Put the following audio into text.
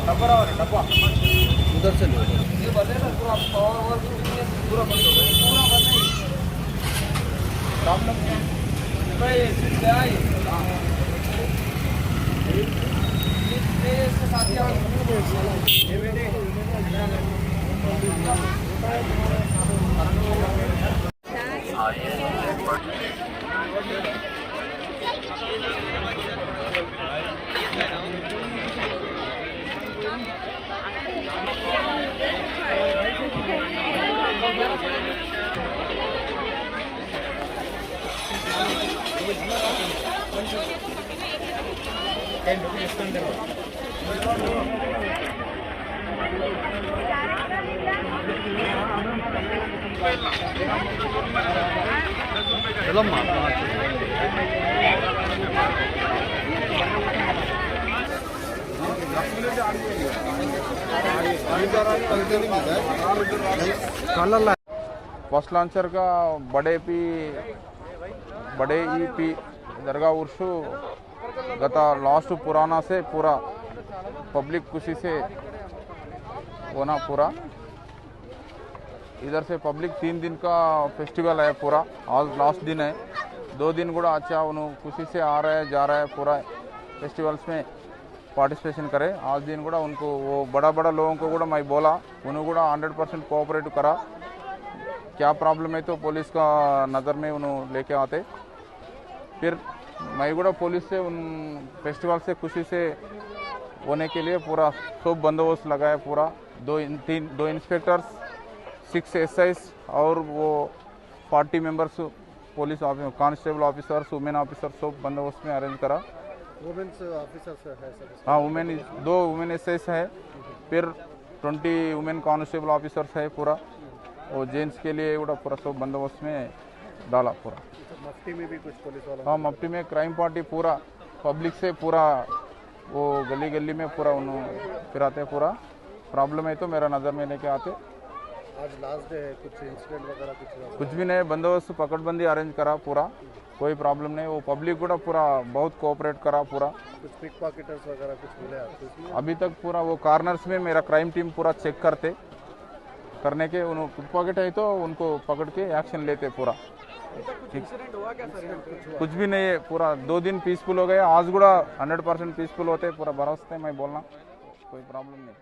डब्बा रहा है डब्बा उधर से लो। ये बंद है ना पूरा पावर और पूरा बंद हो गया पूरा बंद है प्रॉब्लम भाई क्या है ये इसके साथ क्या ये बेटे चलम्मा फर्स्ट लॉन्चर का बड़े ईपी दरगाह उर्सु गता लास्ट पुराना से पूरा पब्लिक खुशी से होना पूरा इधर से पब्लिक 3 दिन का फेस्टिवल है पूरा आज लास्ट दिन है 2 दिन गुड़ा अच्छा उन्होंने खुशी से आ रहे हैं जा रहे हैं पूरा फेस्टिवल्स में पार्टिसिपेशन करे आज दिन गुड़ा उनको वो बड़ा लोगों को गुड़ा मैं बोला उन्होंने गुड़ा 100% कोऑपरेट करा क्या प्रॉब्लम है तो पुलिस का नज़र में उन्होंने लेके आते फिर मैं गुड़ा पुलिस से उन फेस्टिवल से खुशी से होने के लिए पूरा सब बंदोबस्त लगाया पूरा दो इंस्पेक्टर्स 6 SIs और वो 40 members police constable officers women officer सब बंदोबस्त में अरेंज करा वुमेन्स ऑफिसर्स है सर। हाँ वुमेन 2 वुमेन SIs है फिर 20 वुमेन कांस्टेबल ऑफिसर्स है पूरा और जेंट्स के लिए पूरा सब बंदोबस्त में डाला पूरा। मफ्ती में भी कुछ पुलिस वाला हाँ मफ्ती में क्राइम पार्टी पूरा पब्लिक से पूरा वो गली गली में पूरा उन्होंने फिराते पूरा प्रॉब्लम है तो मेरा नज़र में लेके आते। आज लास्ट डे है कुछ इंसिडेंट वगैरह कुछ भी नहीं बंदोबस्त पकड़बंदी अरेंज करा पूरा कोई प्रॉब्लम नहीं वो पब्लिक को पूरा बहुत कोऑपरेट करा पूरा कुछ पिक पॉकेटर्स वगैरह कुछ मिले आपको अभी तक पूरा वो कॉर्नर्स में मेरा क्राइम टीम पूरा चेक करने के उन्होंने पिक पॉकेट है तो उनको पकड़ के एक्शन लेते पूरा ठीक कुछ भी नहीं है पूरा 2 दिन पीसफुल हो गया आज गुड़ा 100% पीसफुल होते पूरा भरोसा है मैं बोलना कोई प्रॉब्लम नहीं।